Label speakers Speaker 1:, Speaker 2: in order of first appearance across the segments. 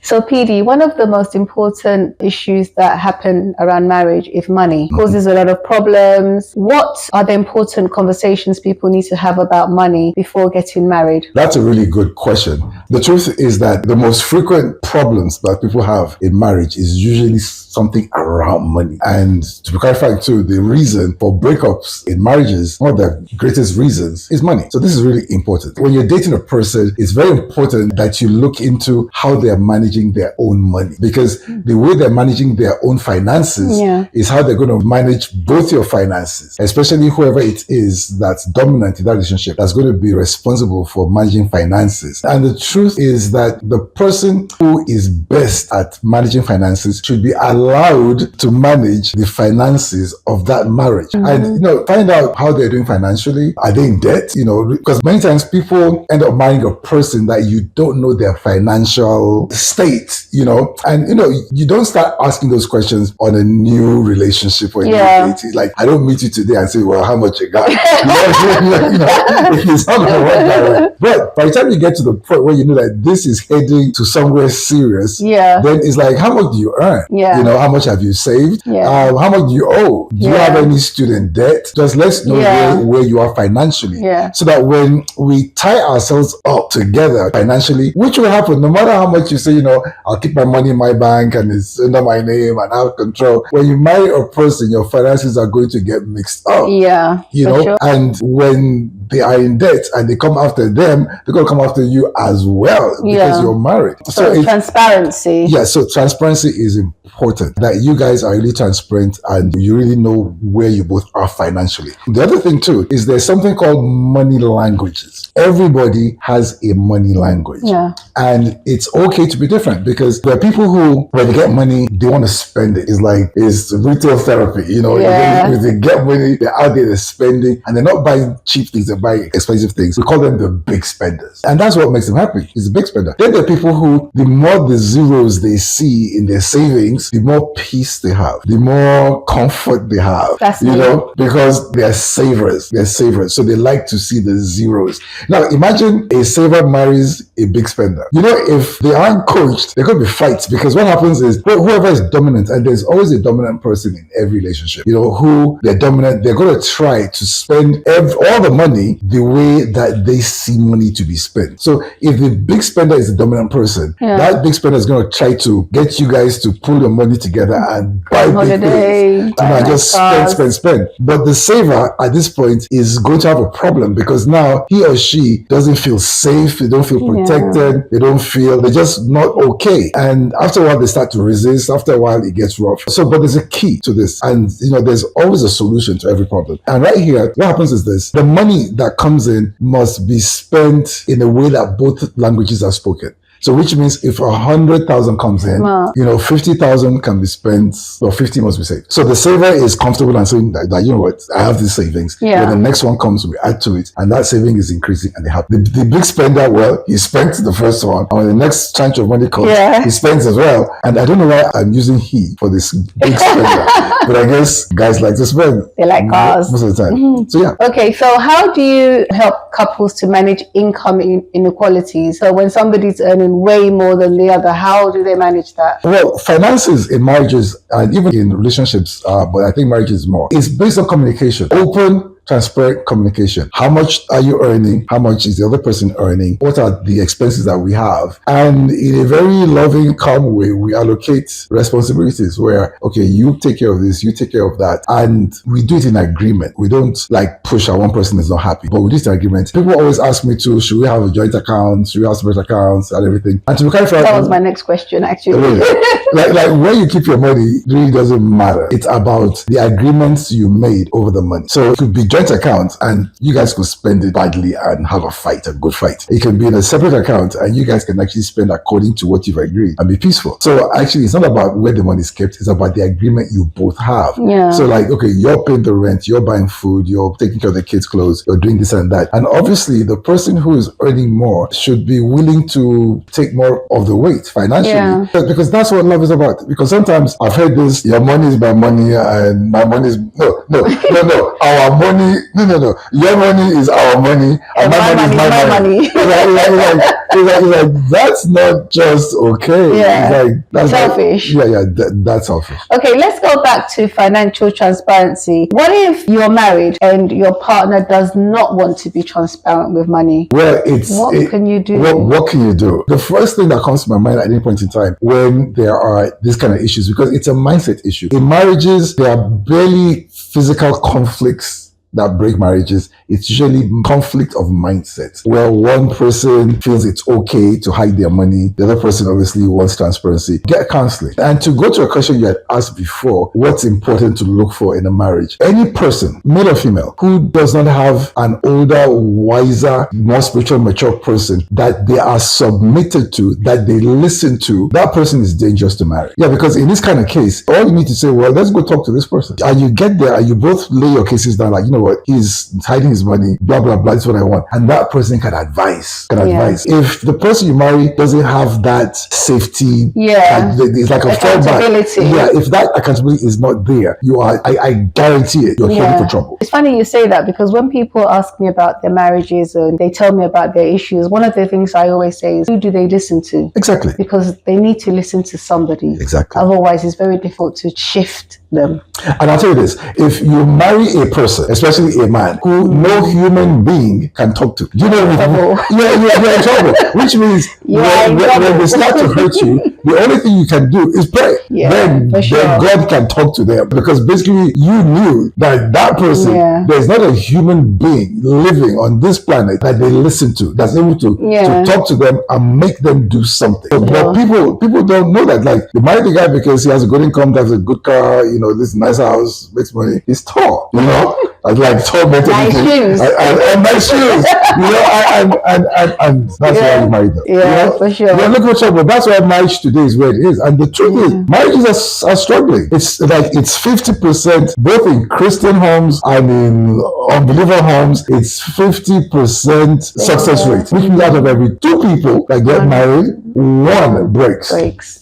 Speaker 1: So PiiDii, one of the most important issues that happen around marriage is money. Causes a lot of problems. What are the important conversations people need to have about money before getting married?
Speaker 2: That's a really good question. The truth is that the most frequent problems that people have in marriage is usually something around money. And to be clarified too, the reason for breakups in marriages, one of the greatest reasons, is money. So this is really important. When you're dating a person, it's very important that you look into how they're managing their own money, because the way they're managing their own finances is how they're going to manage both your finances, especially whoever it is that's dominant in that relationship, that's going to be responsible for managing finances. And the truth is that the person who is best at managing finances should be allowed to manage the finances of that marriage. And, find out how they're doing financially. Are they in debt? Because many times people end up marrying a person that you don't know their financial state, and, you don't start asking those questions on a new relationship or a new date. Like, I don't meet you today and say, well, how much you got? It's not going to work that way. But by the time you get to the point where you know that this is heading to somewhere serious, then it's like, how much do you earn? How much have you saved? How much do you owe? Do you have any student debt? Just let's know where you are financially. So that when we tie ourselves up together financially, which will happen no matter how much you say, I'll keep my money in my bank and it's under my name and I have control. When you marry a person, your finances are going to get mixed up. And when they are in debt and they come after them, they're going to come after you as well because you're married.
Speaker 1: So transparency.
Speaker 2: So transparency is important, that you guys are really transparent and you really know where you both are financially. The other thing too is there's something called money languages. Everybody has a money language. And it's okay to be different, because there are people who, when they get money, they want to spend it. It's retail therapy, If they get money, they're out there, they're spending, and they're not buying cheap things, they're buying expensive things. We call them the big spenders. And that's what makes them happy, is the big spender. Then there are people who, the more the zeros they see in their savings, the more peace they have, the more comfort they have, because they're savers. So they like to see the zeros. Now, imagine a saver marries a big spender. If they aren't coached, there could be fights, because what happens is whoever is dominant, and there's always a dominant person in every relationship, who they're dominant, they're going to try to spend all the money the way that they see money to be spent. So if the big spender is the dominant person, that big spender is going to try to get you guys to pull your money together and buy big things. Just spend. But the saver at this point is going to have a problem, because now he or she doesn't feel safe, they don't feel protected, they're just not okay. And after a while, they start to resist. After a while, it gets rough. But there's a key to this. And, there's always a solution to every problem. And right here, what happens is this: the money that comes in must be spent in a way that both languages are spoken. So which means if 100,000 comes in, 50,000 can be spent, or 50 must be saved. So the saver is comfortable and saying that you know what, I have these savings. When the next one comes, we add to it, and that saving is increasing, and they have the big spender. Well, he spent the first one, and when the next tranche of money comes, he spends as well. And I don't know why I'm using he for this big spender, but I guess guys like to spend.
Speaker 1: They like cars
Speaker 2: most of the time. So
Speaker 1: Okay, so how do you help couples to manage income inequalities? So when somebody's earning way more than the other, how do they manage that?
Speaker 2: Well, finances in marriages and even in relationships, but I think marriage is more, it's based on communication. Open, transparent communication. How much are you earning? How much is the other person earning? What are the expenses that we have? And in a very loving, calm way, we allocate responsibilities where, okay, you take care of this, you take care of that. And we do it in agreement. We don't push our one person is not happy, but we do it in agreement. People always ask me to, should we have a joint account? Should we have separate accounts and everything? And to be clarify,
Speaker 1: that was my next question, actually.
Speaker 2: Really? Where you keep your money really doesn't matter. It's about the agreements you made over the money. So it could be joint account and you guys could spend it badly and have a good fight. It can be in a separate account and you guys can actually spend according to what you've agreed and be peaceful. So actually, it's not about where the money is kept, it's about the agreement you both have. So okay, you're paying the rent, you're buying food, you're taking care of the kids' clothes, you're doing this and that. And obviously, the person who is earning more should be willing to take more of the weight financially. Because that's what love is about. Because sometimes I've heard this, your money is my money and my money is... No. Our money money, no. Your money is our money, and my money is my money. It's like, that's not just okay.
Speaker 1: Yeah.
Speaker 2: It's like, that's
Speaker 1: selfish.
Speaker 2: That's selfish.
Speaker 1: Okay, let's go back to financial transparency. What if you're married and your partner does not want to be transparent with money?
Speaker 2: Well,
Speaker 1: what can you do?
Speaker 2: What can you do? The first thing that comes to my mind at any point in time when there are these kind of issues, because it's a mindset issue. In marriages, there are barely physical conflicts that break marriages. It's usually conflict of mindset, where one person feels it's okay to hide their money, the other person obviously wants transparency. Get counseling. And to go to a question you had asked before, what's important to look for in a marriage? Any person, male or female, who does not have an older, wiser, more spiritual, mature person that they are submitted to, that they listen to, that person is dangerous to marry. Yeah, because in this kind of case, all you need to say, well, let's go talk to this person. And you get there and you both lay your cases down, like, you know what, he's hiding his money, blah blah blah, that's what I want, and that person can advise. If the person you marry doesn't have that safety, it's like a fallback. If that accountability is not there, you are, I guarantee it, you're heading for trouble.
Speaker 1: It's funny you say that, because when people ask me about their marriages and they tell me about their issues, one of the things I always say is, who do they listen to?
Speaker 2: Exactly.
Speaker 1: Because they need to listen to somebody.
Speaker 2: Exactly.
Speaker 1: Otherwise, it's very difficult to shift them.
Speaker 2: And I'll tell you this, if you marry a person, especially a man, who no human being can talk to, you know, you're in trouble. Which means when they start to hurt you, the only thing you can do is pray. Then God can talk to them, because basically you knew that person, there's not a human being living on this planet that they listen to, that's able to talk to them and make them do something. But people don't know that. Like, they marry the guy because he has a good income, has a good car, you know, this nice house, makes money. He's tall, you know. I like tall, better
Speaker 1: nice shoes,
Speaker 2: and nice shoes, you know, and that's why you married them.
Speaker 1: Yeah,
Speaker 2: you know?
Speaker 1: for sure.
Speaker 2: Yeah, look what's up, but that's why marriage today is where it is. And the truth is, marriages are struggling. It's like it's 50% both in Christian homes and in unbeliever homes. It's 50% success rate, which means out of every two people that get married, one breaks.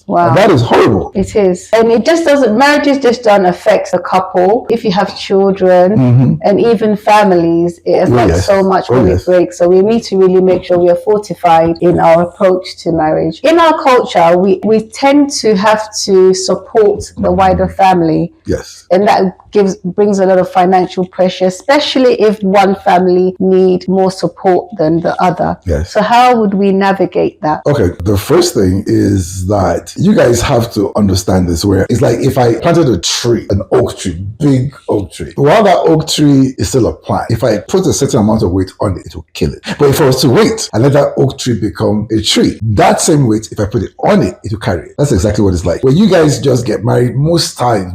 Speaker 1: Wow.
Speaker 2: And that is horrible.
Speaker 1: It is. And it just doesn't, marriages just don't affect the couple. If you have children and even families, it affects so much when it breaks. So we need to really make sure we are fortified in our approach to marriage. In our culture, we tend to have to support the wider family.
Speaker 2: Yes.
Speaker 1: And that brings a lot of financial pressure, especially if one family need more support than the other.
Speaker 2: Yes.
Speaker 1: So how would we navigate that?
Speaker 2: Okay, the first thing is that you guys have to understand this, where it's like if I planted a tree, an oak tree, big oak tree. While that oak tree is still a plant, if I put a certain amount of weight on it, it will kill it. But if I was to wait and let that oak tree become a tree, that same weight, if I put it on it, it will carry it. That's exactly what it's like. When you guys just get married, most times,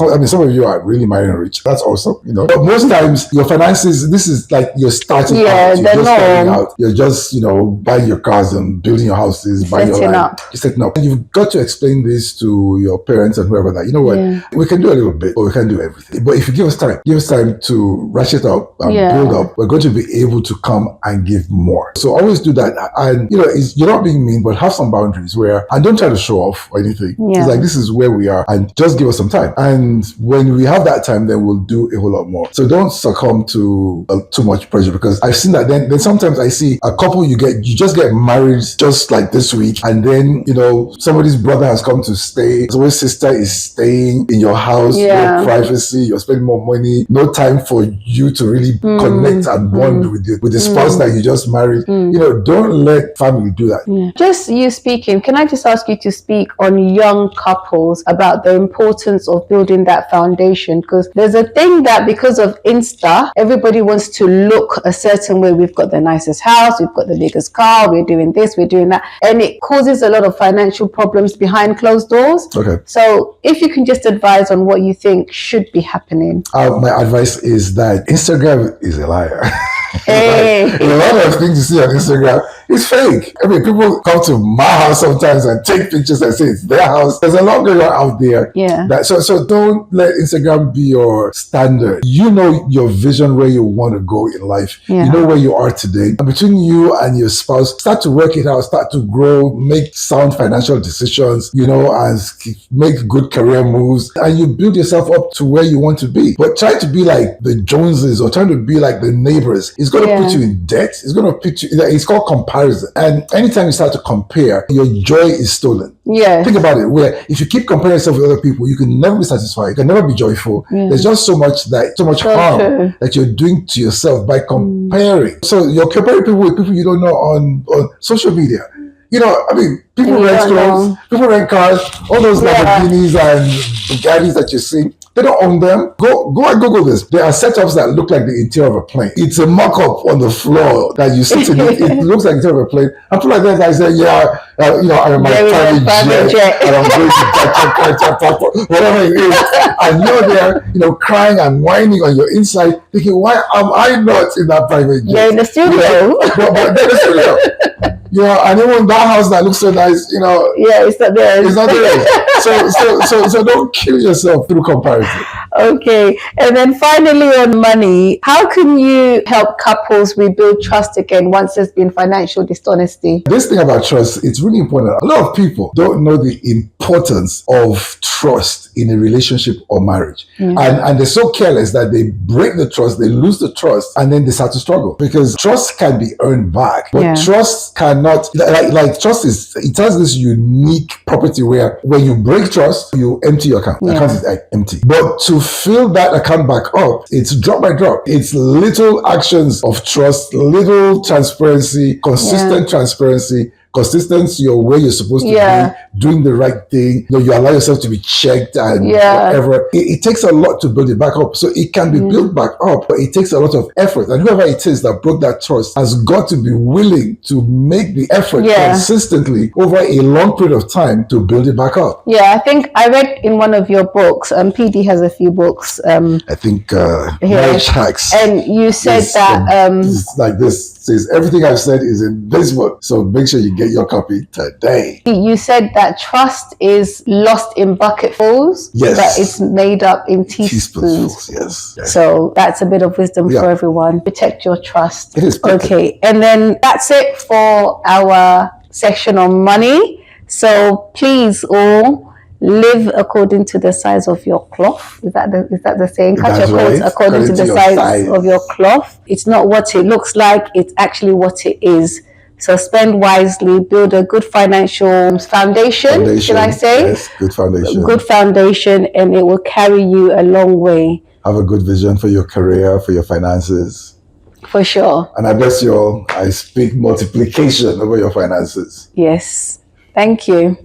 Speaker 2: I mean, some of you are really marrying rich. That's awesome, you know. But most times, your finances, this is like you're starting out. You're just starting out. You're just, you know, buying your cars and building your houses, buying your land. You're setting up. And you've got to explain this to your parents and whoever that, you know what, we can do a little bit, but we can't do everything. But if you give us time to ratchet up and build up, we're going to be able to come and give more. So always do that. And, you know, you're not being mean, but have some boundaries and don't try to show off or anything. It's like, this is where we are, and just give us some time. And when we have that time, then we'll do a whole lot more. So don't succumb to too much pressure, because I've seen that. Then sometimes I see a couple, you just get married just like this week, and then, you know, somebody's brother has come to stay, somebody's sister is staying in your house, no privacy, you're spending more money, no time for you to really connect and bond with the spouse that you just married. You know, don't let family do that.
Speaker 1: Just you speaking, can I just ask you to speak on young couples about the importance of building that foundation? Because there's a thing that because of Insta, everybody wants to look a certain way. We've got the nicest house, we've got the biggest car, we're doing this, we're doing that, and it causes a lot of financial problems behind closed doors.
Speaker 2: Okay.
Speaker 1: So if you can just advise on what you think should be happening.
Speaker 2: My advice is that Instagram is a liar.
Speaker 1: Hey.
Speaker 2: Like, a lot of things you see on Instagram is fake. I mean, people come to my house sometimes and take pictures and say it's their house. There's a lot going on out there.
Speaker 1: Yeah.
Speaker 2: So don't let Instagram be your standard. You know your vision, where you want to go in life.
Speaker 1: Yeah.
Speaker 2: You know where you are today. And between you and your spouse, start to work it out, start to grow, make sound financial decisions, and make good career moves. And you build yourself up to where you want to be. But try to be like the Joneses or trying to be like the neighbors. It's going to put you in debt. It's going to put you, it's called comparison. And anytime you start to compare, your joy is stolen.
Speaker 1: Yeah.
Speaker 2: Think about it, where if you keep comparing yourself with other people, you can never be satisfied. You can never be joyful.
Speaker 1: Yeah.
Speaker 2: There's just so much harm that you're doing to yourself by comparing. So you're comparing people with people you don't know on social media. I mean, people rent clothes, people rent cars, all those Lamborghinis and Bugattis that you see. They don't own them. Go and Google this. There are setups that look like the interior of a plane. It's a mock-up on the floor that you sit in. It looks like the interior of a plane. And people like that guys say, I'm in my private jet and I'm going to whatever it is. And you're there, crying and whining on your inside, thinking, why am I not in that private jet?
Speaker 1: They're in the studio.
Speaker 2: But they're in the studio. And even that house that looks so nice,
Speaker 1: it's not there.
Speaker 2: It's not there. So don't kill yourself through comparison.
Speaker 1: Okay. And then finally on money, how can you help couples rebuild trust again once there's been financial dishonesty?
Speaker 2: This thing about trust, it's really important. A lot of people don't know the importance of trust in a relationship or marriage. And they're so careless that they break the trust, they lose the trust, and then they start to struggle. Because trust can be earned back, but trust cannot, like trust it has this unique property where when you break trust, you empty your account. The account is empty. But to fill that account back up, it's drop by drop. It's little actions of trust, little transparency, consistent transparency, consistency or where you're supposed to be, doing the right thing. You allow yourself to be checked and whatever. It takes a lot to build it back up. So it can be built back up, but it takes a lot of effort. And whoever it is that broke that trust has got to be willing to make the effort consistently over a long period of time to build it back up. Yeah,
Speaker 1: I think I read in one of your books, PiiDii has a few books.
Speaker 2: I think Marriage Hacks.
Speaker 1: And you said that...
Speaker 2: it's like this. Says everything I've said is in this book. So make sure you get your copy today.
Speaker 1: You said that trust is lost in bucketfuls, but it's made up in teaspoons.
Speaker 2: Yes.
Speaker 1: So that's a bit of wisdom for everyone. Protect your trust.
Speaker 2: It is.
Speaker 1: Okay. And then that's it for our section on money. So please all live according to the size of your cloth. Is that the saying? Cut your coat according to the size of your cloth. It's not what it looks like, it's actually what it is. So spend wisely, build a good financial foundation, should I say?
Speaker 2: Yes, good foundation.
Speaker 1: Good foundation, and it will carry you a long way.
Speaker 2: Have a good vision for your career, for your finances.
Speaker 1: For sure.
Speaker 2: And I bless you all. I speak multiplication over your finances.
Speaker 1: Yes. Thank you.